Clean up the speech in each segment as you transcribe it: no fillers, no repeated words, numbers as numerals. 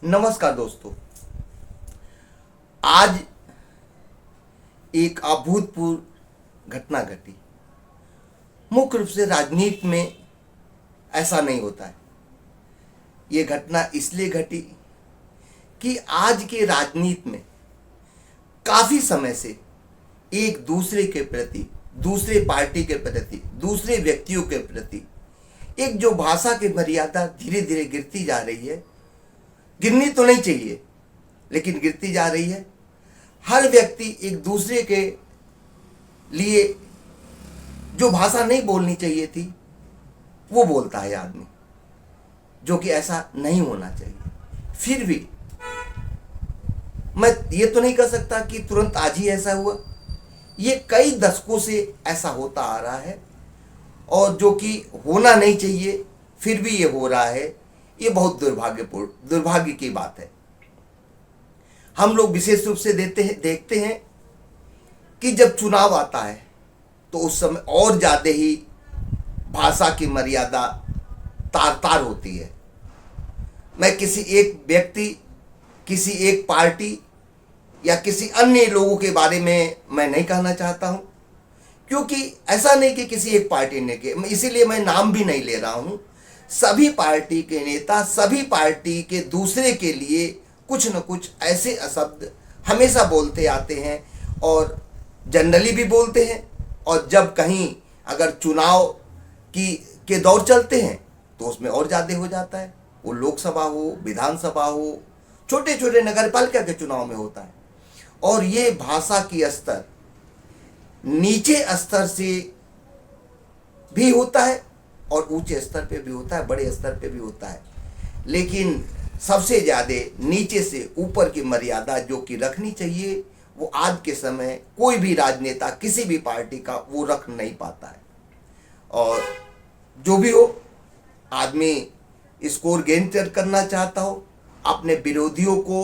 नमस्कार दोस्तों। आज एक अभूतपूर्व घटना घटी। मुख्य रूप से राजनीति में ऐसा नहीं होता है। ये घटना इसलिए घटी कि आज के राजनीति में काफी समय से एक दूसरे के प्रति, दूसरे पार्टी के प्रति, दूसरे व्यक्तियों के प्रति एक जो भाषा की मर्यादा धीरे धीरे गिरती जा रही है। गिरनी तो नहीं चाहिए, लेकिन गिरती जा रही है। हर व्यक्ति एक दूसरे के लिए जो भाषा नहीं बोलनी चाहिए थी वो बोलता है आदमी, जो कि ऐसा नहीं होना चाहिए। फिर भी मैं ये तो नहीं कह सकता कि तुरंत आज ही ऐसा हुआ। ये कई दशकों से ऐसा होता आ रहा है और जो कि होना नहीं चाहिए फिर भी ये हो रहा है। ये बहुत दुर्भाग्य की बात है। हम लोग विशेष रूप से देखते हैं कि जब चुनाव आता है तो उस समय और ज़्यादा ही भाषा की मर्यादा तार तार होती है। मैं किसी एक व्यक्ति, किसी एक पार्टी या किसी अन्य लोगों के बारे में मैं नहीं कहना चाहता हूं, क्योंकि ऐसा नहीं कि किसी एक पार्टी ने के, इसीलिए मैं नाम भी नहीं ले रहा हूं। सभी पार्टी के नेता सभी पार्टी के दूसरे के लिए कुछ न कुछ ऐसे शब्द हमेशा बोलते आते हैं और जनरली भी बोलते हैं। और जब कहीं अगर चुनाव के दौर चलते हैं तो उसमें और ज़्यादा हो जाता है। वो लोकसभा हो, विधानसभा हो, छोटे छोटे नगर पालिका के चुनाव में होता है। और ये भाषा की स्तर नीचे स्तर से भी होता है और ऊंचे स्तर पे भी होता है, बड़े स्तर पे भी होता है। लेकिन सबसे ज़्यादा नीचे से ऊपर की मर्यादा जो कि रखनी चाहिए वो आज के समय कोई भी राजनेता किसी भी पार्टी का वो रख नहीं पाता है। और जो भी हो, आदमी स्कोर गेन करना चाहता हो, अपने विरोधियों को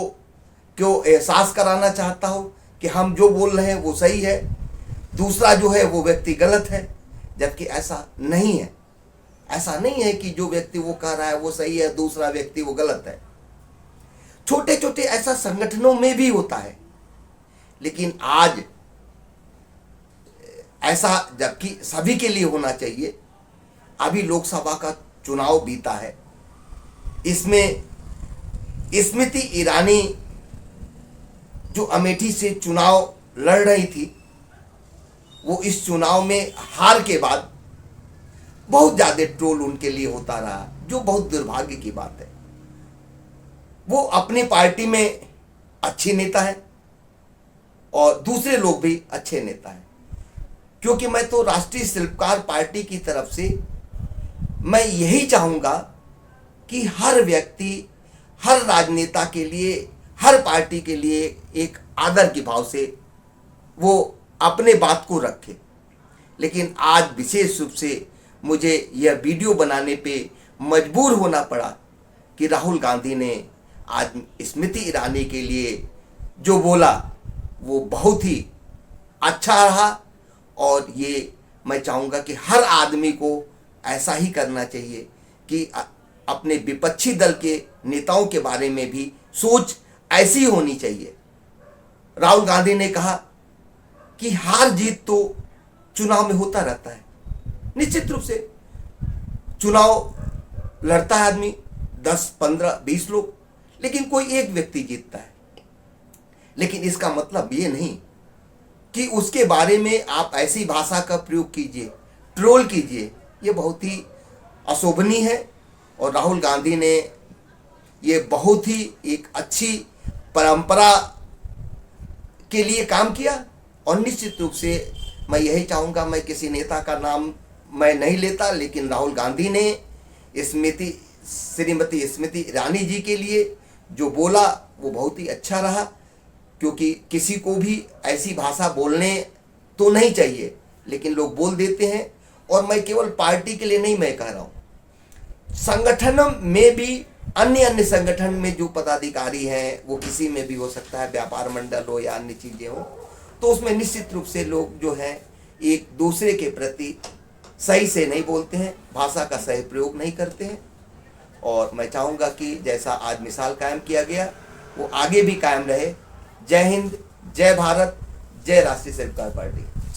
क्यों एहसास कराना चाहता हो कि हम जो बोल रहे हैं वो सही है, दूसरा जो है वो व्यक्ति गलत है, जबकि ऐसा नहीं है। ऐसा नहीं है कि जो व्यक्ति वो कह रहा है वो सही है, दूसरा व्यक्ति वो गलत है। छोटे छोटे ऐसा संगठनों में भी होता है, लेकिन आज ऐसा जबकि सभी के लिए होना चाहिए। अभी लोकसभा का चुनाव बीता है, इसमें स्मृति ईरानी जो अमेठी से चुनाव लड़ रही थी, वो इस चुनाव में हार के बाद बहुत ज़्यादा ट्रोल उनके लिए होता रहा, जो बहुत दुर्भाग्य की बात है। वो अपनी पार्टी में अच्छी नेता है और दूसरे लोग भी अच्छे नेता हैं। क्योंकि मैं तो राष्ट्रीय शिल्पकार पार्टी की तरफ से मैं यही चाहूँगा कि हर व्यक्ति, हर राजनेता के लिए, हर पार्टी के लिए एक आदर के भाव से वो अपने बात को रखे। लेकिन आज विशेष रूप से मुझे यह वीडियो बनाने पे मजबूर होना पड़ा कि राहुल गांधी ने आज स्मृति ईरानी के लिए जो बोला वो बहुत ही अच्छा रहा। और ये मैं चाहूँगा कि हर आदमी को ऐसा ही करना चाहिए कि अपने विपक्षी दल के नेताओं के बारे में भी सोच ऐसी होनी चाहिए। राहुल गांधी ने कहा कि हार जीत तो चुनाव में होता रहता है। निश्चित रूप से चुनाव लड़ता है आदमी, 10, 15, 20 लोग, लेकिन कोई एक व्यक्ति जीतता है। लेकिन इसका मतलब ये नहीं कि उसके बारे में आप ऐसी भाषा का प्रयोग कीजिए, ट्रोल कीजिए। ये बहुत ही अशोभनीय है। और राहुल गांधी ने ये बहुत ही एक अच्छी परंपरा के लिए काम किया। और निश्चित रूप से मैं यही चाहूँगा, मैं किसी नेता का नाम मैं नहीं लेता, लेकिन राहुल गांधी ने श्रीमती स्मृति ईरानी जी के लिए जो बोला वो बहुत ही अच्छा रहा। क्योंकि किसी को भी ऐसी भाषा बोलने तो नहीं चाहिए, लेकिन लोग बोल देते हैं। और मैं केवल पार्टी के लिए नहीं मैं कह रहा हूँ, संगठन में भी अन्य संगठन में जो पदाधिकारी हैं वो किसी में भी हो सकता है, व्यापार मंडल हो या अन्य चीज़ें हो, तो उसमें निश्चित रूप से लोग जो हैं एक दूसरे के प्रति सही से नहीं बोलते हैं, भाषा का सही प्रयोग नहीं करते हैं। और मैं चाहूँगा कि जैसा आज मिसाल कायम किया गया वो आगे भी कायम रहे। जय हिंद, जय भारत, जय राष्ट्रीय स्वयं पार्टी।